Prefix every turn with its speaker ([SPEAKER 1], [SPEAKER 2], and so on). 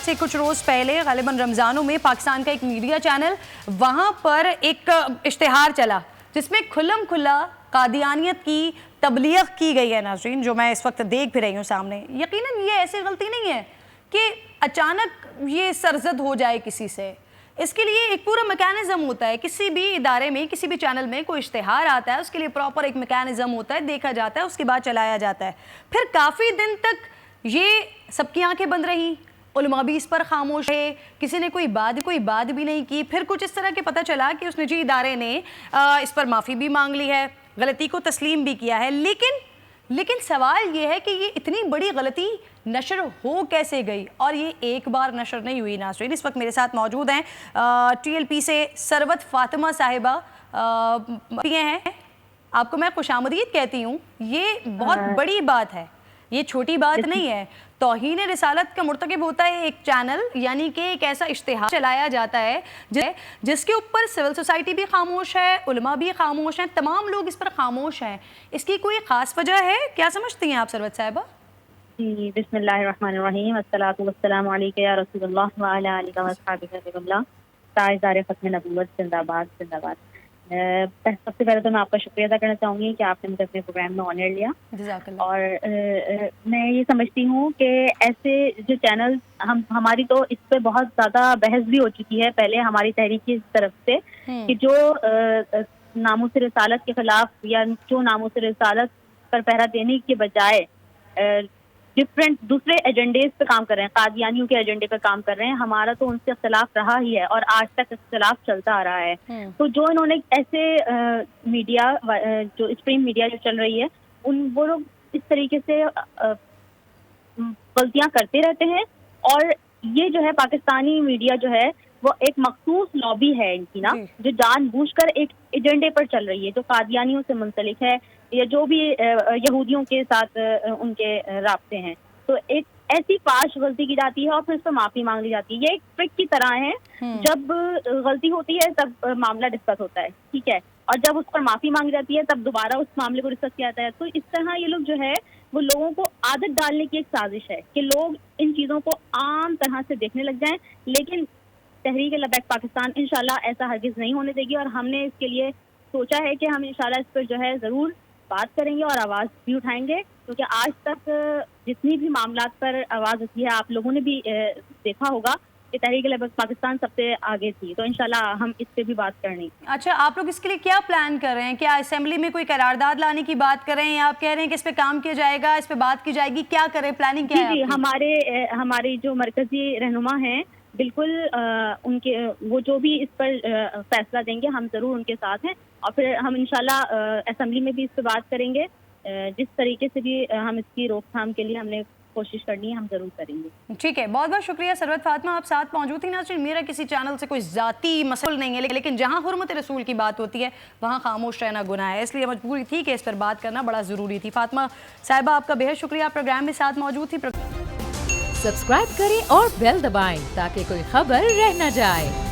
[SPEAKER 1] سے कुछ रोज़ पहले ग़ालिबन रमज़ानों में पाकिस्तान का एक मीडिया चैनल, वहाँ पर एक इश्तिहार चला जिसमें खुल्लम खुल्ला कादियानियत की तबलीग की गई है नाज़रीन, जो मैं इस वक्त देख भी रही हूँ सामने। यकीनन ये ऐसी गलती नहीं है कि अचानक ये सरजद हो जाए किसी से। इसके लिए एक पूरा मैकेनिज़्म होता है। किसी भी इदारे में, किसी भी चैनल में कोई इश्तिहार आता है, उसके लिए प्रॉपर एक मैकेनिज़्म होता है, देखा जाता है, उसके बाद चलाया जाता है। फिर काफ़ी दिन तक ये सबकी आंखें बंद रहीं, उलमा भी इस पर खामोश है, किसी ने कोई बात भी नहीं की। फिर कुछ इस तरह के पता चला कि उस निजी इदारे ने इस पर माफ़ी भी मांग ली है, गलती को तस्लीम भी किया है। लेकिन सवाल ये है कि ये इतनी बड़ी गलती नशर हो कैसे गई, और ये एक बार नशर नहीं हुई नाज़रीन। इस वक्त मेरे साथ मौजूद हैं TLP से सरवत फातिमा साहिबा हैं। आपको मैं खुशामदीद कहती हूँ। ये बहुत बड़ी बात है, ये छोटी बात नहीं है। तौहीन रिसालत का मुर्तकिब होता है एक चैनल, यानी कि एक ऐसा इश्तिहार चलाया जाता है जिसके ऊपर सिविल सोसाइटी भी खामोश है, उलमा भी खामोश हैं, तमाम लोग इस पर खामोश हैं। इसकी कोई ख़ास वजह है? क्या समझती हैं आप सरवत साहिबा?
[SPEAKER 2] जी, बिस्मिल्लाहिर्रहमानिर्रहीम, अस्सलातु वस्सलामु अलैका या रसूलल्लाह व अला आलिहि व अस्हाबिहि वसल्लम। ताजदार ख़त्म नबूवत जिंदाबाद जिंदाबाद। सबसे पहले तो मैं आपका शुक्रिया अदा करना चाहूँगी कि आपने मुझे अपने प्रोग्राम में ऑनर लिया। और मैं ये समझती हूँ कि ऐसे जो चैनल हमारी तो इस पर बहुत ज़्यादा बहस भी हो चुकी है पहले हमारी तहरीक की तरफ से, कि जो नामूस रिसालत के खिलाफ या जो नामूस रिसालत पर पहरा देने के बजाय डिफरेंट दूसरे एजेंडेज पे काम कर रहे हैं, कादियानियों के एजेंडे पे काम कर रहे हैं। हमारा तो उनसे इख्तलाफ रहा ही है और आज तक इख्तलाफ चलता आ रहा है। तो जो इन्होंने ऐसे मीडिया जो स्ट्रीम मीडिया जो चल रही है, वो लोग इस तरीके से गलतियां करते रहते हैं। और ये जो है पाकिस्तानी मीडिया जो है वो एक मखसूस लॉबी है इनकी ना, जो जानबूझकर एक एजेंडे पर चल रही है, जो कादियानियों से मुंसलिक है या जो भी यहूदियों के साथ उनके राब्ते हैं। तो एक ऐसी फाश गलती की जाती है और फिर उस पर माफ़ी मांग ली जाती है। ये एक ट्रिक की तरह है, जब गलती होती है तब मामला डिस्कस होता है, ठीक है, और जब उस पर माफ़ी मांगी जाती है तब दोबारा उस मामले को डिस्कस किया जाता है। तो इस तरह ये लोग जो है वो लोगों को आदत डालने की एक साजिश है कि लोग इन चीज़ों को आम तरह से देखने लग जाएं। लेकिन तहरीक लबैक पाकिस्तान इंशाल्लाह ऐसा हरगिज़ नहीं होने देगी, और हमने इसके लिए सोचा है कि हम इंशाल्लाह इस पर जो है ज़रूर बात करेंगे और आवाज़ भी उठाएंगे, क्योंकि आज तक जितनी भी मामलात पर आवाज़ उठी है आप लोगों ने भी देखा होगा कि तहरीक लबैक पाकिस्तान सबसे आगे थी। तो इंशाल्लाह हम इस पर भी बात करनी।
[SPEAKER 1] अच्छा, आप लोग इसके लिए क्या प्लान कर रहे हैं? क्या असेंबली में कोई करारदाद लाने की बात कर रहे हैं, या आप कह रहे हैं कि इस पर काम किया जाएगा, इस पर बात की जाएगी? क्या करें, प्लानिंग क्या है?
[SPEAKER 2] जी, हमारे जो मरकजी रहनुमा हैं बिल्कुल उनके वो जो भी इस पर फैसला देंगे हम ज़रूर उनके साथ हैं, और फिर हम इंशाल्लाह असेंबली में भी इस पर बात करेंगे। जिस तरीके से भी हम इसकी रोकथाम के लिए हमने कोशिश करनी है हम ज़रूर करेंगे।
[SPEAKER 1] ठीक है, बहुत बहुत शुक्रिया सरवत फातिमा, आप साथ मौजूद थी। नाज़रीन, मेरा किसी चैनल से कोई ज़ाती मसला नहीं है, लेकिन जहाँ हुर्मत रसूल की बात होती है वहाँ खामोश रहना गुनाह है, इसलिए मजबूरी थी कि इस पर बात करना बड़ा ज़रूरी थी। फातिमा साहिबा, आपका बेहद शुक्रिया, प्रोग्राम में साथ मौजूद थी।
[SPEAKER 3] सब्सक्राइब करें और बेल दबाएं ताकि कोई खबर रह न जाए।